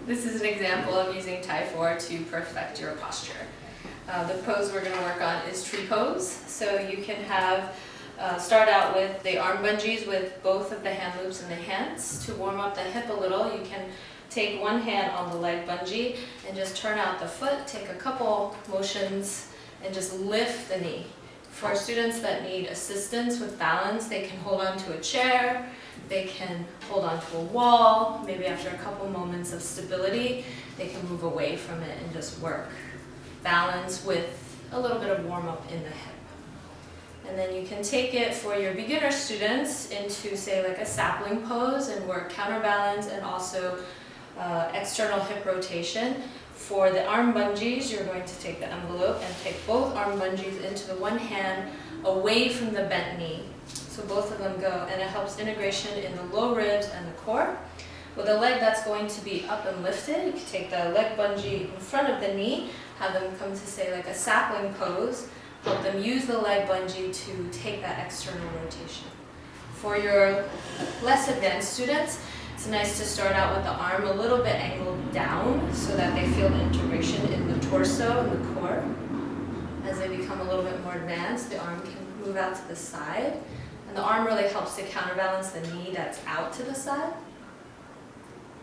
This is an example of using Tye4 to perfect your posture. The pose we're going to work on is tree pose. So you can have start out with the arm bungees with both of the hand loops in the hands. To warm up the hip a little, you can take one hand on the leg bungee and just turn out the foot, take a couple motions, and just lift the knee. For students that need assistance with balance, they can hold on to a chair, they can hold on to a wall, maybe after a couple moments of stability, they can move away from it and just work balance with a little bit of warm up in the hip. And then you can take it for your beginner students into, say, like a sapling pose and work counterbalance and also external hip rotation. For the arm bungees, you're going to take the envelope and take both arm bungees into the one hand away from the bent knee. So both of them go, and it helps integration in the low ribs and the core. With a leg that's going to be up and lifted, you can take the leg bungee in front of the knee, have them come to, say, like a sapling pose, help them use the leg bungee to take that external rotation. For your less advanced students, it's nice to start out with the arm a little bit angled down so that they feel the integration in the torso and the core. As they become a little bit more advanced, the arm can move out to the side. And the arm really helps to counterbalance the knee that's out to the side.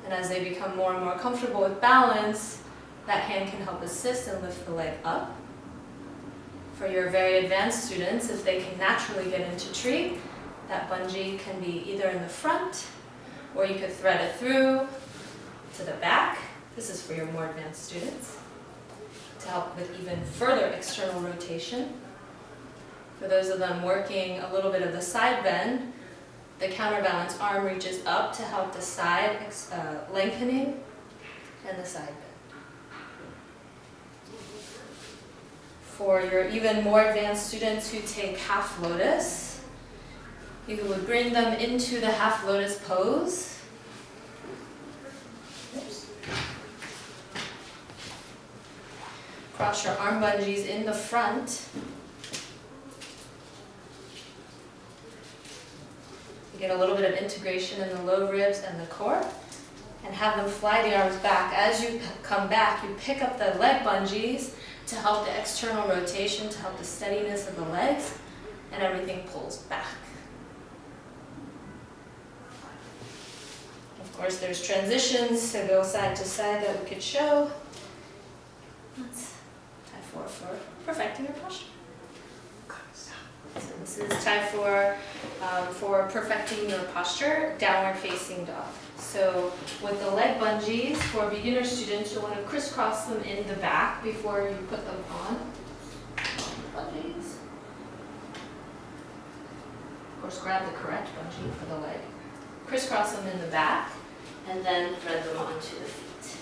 And as they become more and more comfortable with balance, that hand can help assist and lift the leg up. For your very advanced students, if they can naturally get into tree, that bungee can be either in the front, or you could thread it through to the back. This is for your more advanced students, to help with even further external rotation. For those of them working a little bit of the side bend, the counterbalance arm reaches up to help the side lengthening and the side bend. For your even more advanced students who take half lotus, you would bring them into the half lotus pose. Oops. Cross your arm bungees in the front. You get a little bit of integration in the low ribs and the core, and have them fly the arms back. As you come back, you pick up the leg bungees to help the external rotation, to help the steadiness of the legs, and everything pulls back. Of course, there's transitions to go side to side that we could show. That's Tye4 for perfecting your posture. So this is Tye4 for perfecting your posture, downward facing dog. So with the leg bungees, for beginner students, you'll want to crisscross them in the back before you put them on. Bungees. Of course, grab the correct bungee for the leg. Crisscross them in the back, and then thread them onto the feet.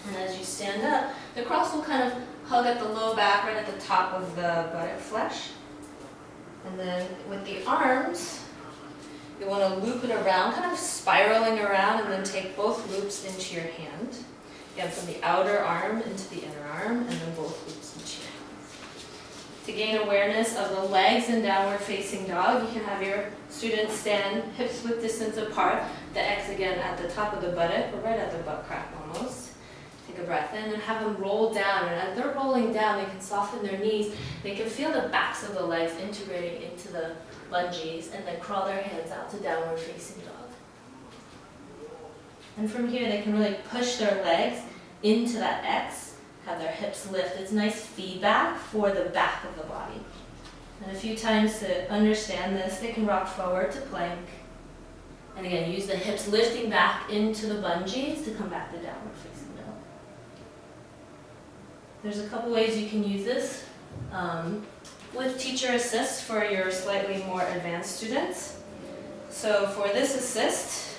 And as you stand up, the cross will kind of hug at the low back, right at the top of the buttock flesh. And then with the arms, you want to loop it around, kind of spiraling around, and then take both loops into your hand. Again, from the outer arm into the inner arm, and then both loops into your hand. To gain awareness of the legs in downward facing dog, you can have your students stand hips width distance apart, the X again at the top of the buttock, or right at the butt crack almost. Take a breath in and have them roll down, and as they're rolling down, they can soften their knees. They can feel the backs of the legs integrating into the bungees, and then crawl their hands out to downward facing dog. And from here, they can really push their legs into that X, have their hips lift. It's nice feedback for the back of the body. And a few times to understand this, they can rock forward to plank. And again, use the hips lifting back into the bungees to come back to downward facing dog. There's a couple ways you can use this. With teacher assist for your slightly more advanced students. So for this assist,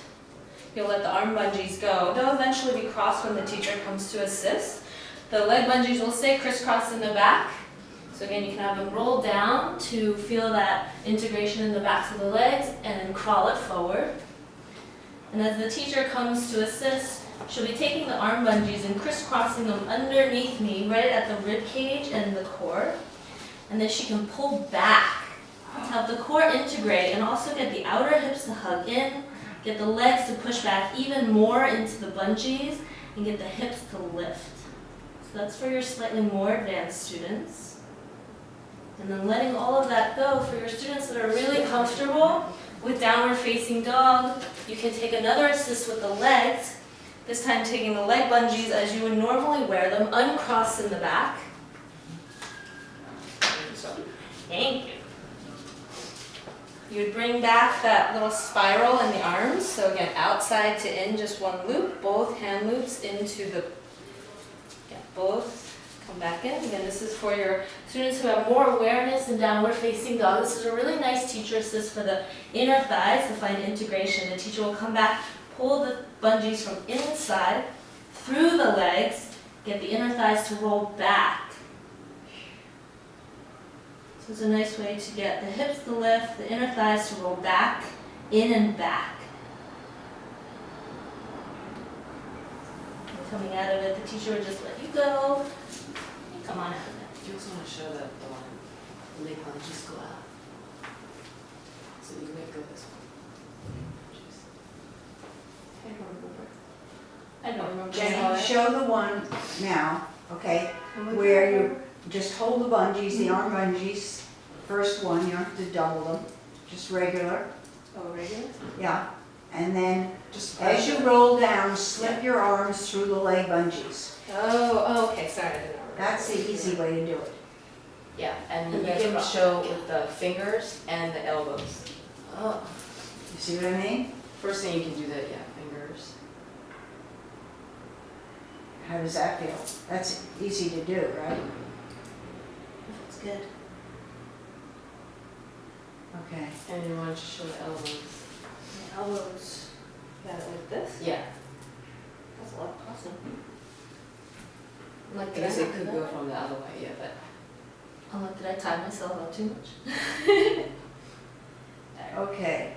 you'll let the arm bungees go. They'll eventually be crossed when the teacher comes to assist. The leg bungees will stay crisscrossed in the back. So again, you can have them roll down to feel that integration in the backs of the legs, and then crawl it forward. And as the teacher comes to assist, she'll be taking the arm bungees and crisscrossing them underneath me, right at the rib cage and the core. And then she can pull back to help the core integrate and also get the outer hips to hug in Get the legs to push back even more into the bungees and get the hips to lift. So that's for your slightly more advanced students. And then letting all of that go for your students that are really comfortable with downward facing dog. You can take another assist with the legs, this time taking the leg bungees as you would normally wear them, uncrossed in the back. Thank you. You would bring back that little spiral in the arms. So again, outside to in, just one loop, both hand loops into the, both come back in. Again, this is for your students who have more awareness in downward facing dog. This is a really nice teacher assist for the inner thighs to find integration. The teacher will come back, pull the bungees from inside through the legs, get the inner thighs to roll back. So it's a nice way to get the hips to lift, the inner thighs to roll back, in and back. And coming out of it, the teacher would just let you go. Come on out of it. You also want to show that the leg lunges go out. So you can make go this one. I don't remember. Jenny, show the one now, okay, where you just hold the bungees, the arm bungees, first one, you don't have to double them, just regular, Oh, regular? yeah. And then, Just as you roll down, slip your arms through the leg bungees. Oh, okay, sorry, I didn't remember. That's the easy way to do it. Yeah, and you And then can drop. show with the fingers and the elbows. Oh, You see what I mean? First thing you can do that, yeah, fingers. How does that feel? That's easy to do, right? It's good. Okay. And you want to show the elbows. my elbows. Got it like this? Yeah, That's a lot of awesome. Like, I did I guess it not do could that? go from the other way, yeah, but. Oh, did I tie myself up too much? Okay.